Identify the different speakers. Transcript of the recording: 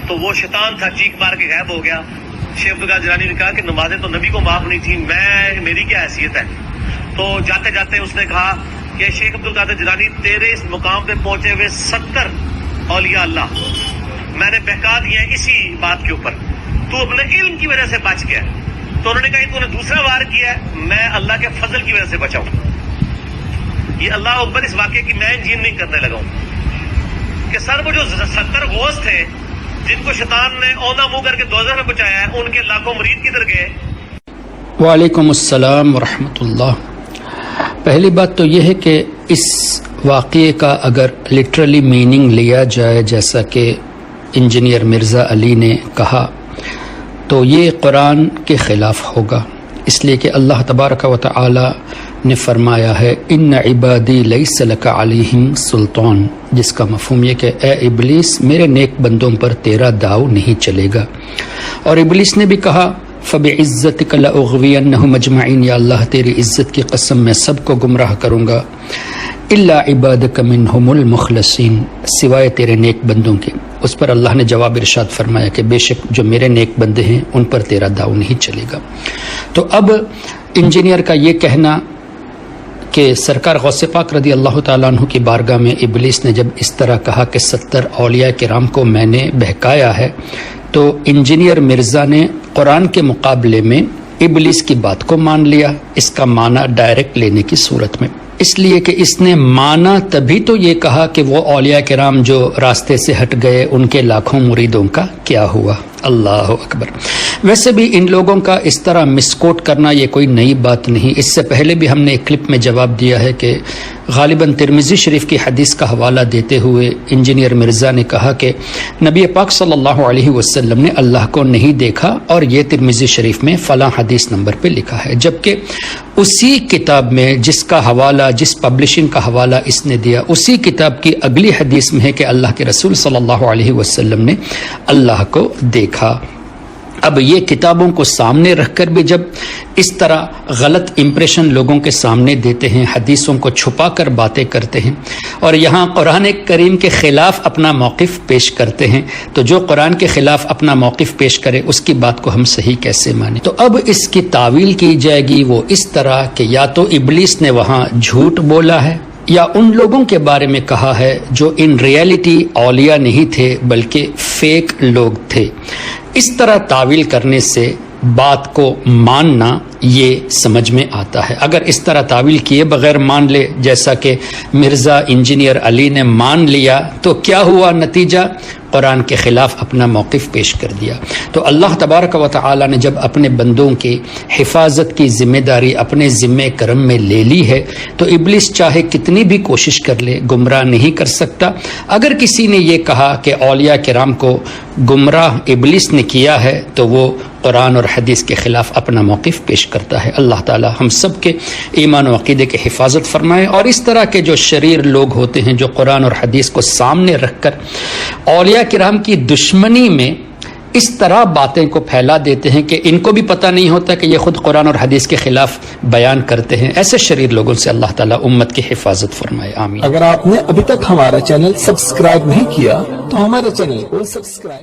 Speaker 1: تو وہ شیطان تھا چیخ مار کے غائب ہو گیا. شیخ عبدالقادر جیلانی نے کہا کہ نمازیں تو نبی کو معاف نہیں تھی، میری کیا حیثیت ہے. تو جاتے جاتے اس نے کہا کہ شیخ عبدالقادر جیلانی تیرے اس مقام پہ پہنچے ہوئے 70 اولیاء اللہ میں نے بہکا دیے ہیں اسی بات کے اوپر، تو اپنے علم کی وجہ سے بچ گیا. تو انہوں نے کہا تو نے دوسرا وار کیا ہے، میں اللہ کے فضل کی وجہ سے بچا ہوں. یہ اللہ اکبر اس واقعے کی میں انجین نہیں کرنے لگا ہوں کہ سر وہ جو 70 غوث تھے جن کو شیطان نے اونا منہ کر کے دوزخ میں پہنچایا ہے، ان کے لاکھوں مرید کدھر گئے؟
Speaker 2: وعلیکم السلام ورحمۃ اللہ. پہلی بات تو یہ ہے کہ اس واقعے کا اگر لٹرلی میننگ لیا جائے جیسا کہ انجینئر مرزا علی نے کہا تو یہ قرآن کے خلاف ہوگا، اس لیے کہ اللہ تبارک و تعالی نے فرمایا ہے ان عبادی لیس لک علیہم سلطان، جس کا مفہوم یہ کہ اے ابلیس میرے نیک بندوں پر تیرا داؤ نہیں چلے گا. اور ابلیس نے بھی کہا فبعزتک لاغوینہم اجمعین، یا اللہ تیری عزت کی قسم میں سب کو گمراہ کروں گا، الا عبادک منہم المخلصین، سوائے تیرے نیک بندوں کے. اس پر اللہ نے جواب ارشاد فرمایا کہ بے شک جو میرے نیک بندے ہیں ان پر تیرا داؤ نہیں چلے گا. تو اب انجینئر کا یہ کہنا کہ سرکار غوث پاک رضی اللہ تعالیٰ عنہ کی بارگاہ میں ابلیس نے جب اس طرح کہا کہ 70 اولیاء کرام کو میں نے بہکایا ہے، تو انجینئر مرزا نے قرآن کے مقابلے میں ابلیس کی بات کو مان لیا، اس کا معنی ڈائریکٹ لینے کی صورت میں. اس لیے کہ اس نے مانا تبھی تو یہ کہا کہ وہ اولیاء کرام جو راستے سے ہٹ گئے ان کے لاکھوں مریدوں کا کیا ہوا. اللہ اکبر. ویسے بھی ان لوگوں کا اس طرح مسکوٹ کرنا یہ کوئی نئی بات نہیں. اس سے پہلے بھی ہم نے ایک کلپ میں جواب دیا ہے کہ غالباً ترمذی شریف کی حدیث کا حوالہ دیتے ہوئے انجینئر مرزا نے کہا کہ نبی پاک صلی اللہ علیہ وسلم نے اللہ کو نہیں دیکھا، اور یہ ترمذی شریف میں فلاں حدیث نمبر پہ لکھا ہے، جبکہ اسی کتاب میں جس کا حوالہ، جس پبلشنگ کا حوالہ اس نے دیا، اسی کتاب کی اگلی حدیث میں ہے کہ اللہ کے رسول صلی اللہ علیہ وسلم نے اللہ کو دیکھا. اب یہ کتابوں کو سامنے رکھ کر بھی جب اس طرح غلط امپریشن لوگوں کے سامنے دیتے ہیں، حدیثوں کو چھپا کر باتیں کرتے ہیں، اور یہاں قرآن کریم کے خلاف اپنا موقف پیش کرتے ہیں، تو جو قرآن کے خلاف اپنا موقف پیش کرے اس کی بات کو ہم صحیح کیسے مانیں؟ تو اب اس کی تعویل کی جائے گی وہ اس طرح کہ یا تو ابلیس نے وہاں جھوٹ بولا ہے، یا ان لوگوں کے بارے میں کہا ہے جو ان ریئلٹی اولیاء نہیں تھے بلکہ فیک لوگ تھے. اس طرح تعویل کرنے سے بات کو ماننا یہ سمجھ میں آتا ہے. اگر اس طرح تعویل کیے بغیر مان لے جیسا کہ مرزا انجینئر علی نے مان لیا تو کیا ہوا نتیجہ؟ قرآن کے خلاف اپنا موقف پیش کر دیا. تو اللہ تبارک و تعالی نے جب اپنے بندوں کی حفاظت کی ذمہ داری اپنے ذمہ کرم میں لے لی ہے تو ابلیس چاہے کتنی بھی کوشش کر لے گمراہ نہیں کر سکتا. اگر کسی نے یہ کہا کہ اولیاء کرام کو گمراہ ابلیس نے کیا ہے تو وہ قرآن اور حدیث کے خلاف اپنا موقف پیش کرتا ہے. اللہ تعالی ہم سب کے ایمان و عقیدے کی حفاظت فرمائے، اور اس طرح کے جو شریر لوگ ہوتے ہیں جو قرآن اور حدیث کو سامنے رکھ کر اولیاء کرام کی دشمنی میں اس طرح باتیں کو پھیلا دیتے ہیں کہ ان کو بھی پتہ نہیں ہوتا کہ یہ خود قرآن اور حدیث کے خلاف بیان کرتے ہیں، ایسے شریر لوگوں سے اللہ تعالیٰ امت کی حفاظت فرمائے. آمین.
Speaker 3: اگر آپ نے ابھی تک ہمارا چینل سبسکرائب نہیں کیا تو ہمارے چینل کو سبسکرائب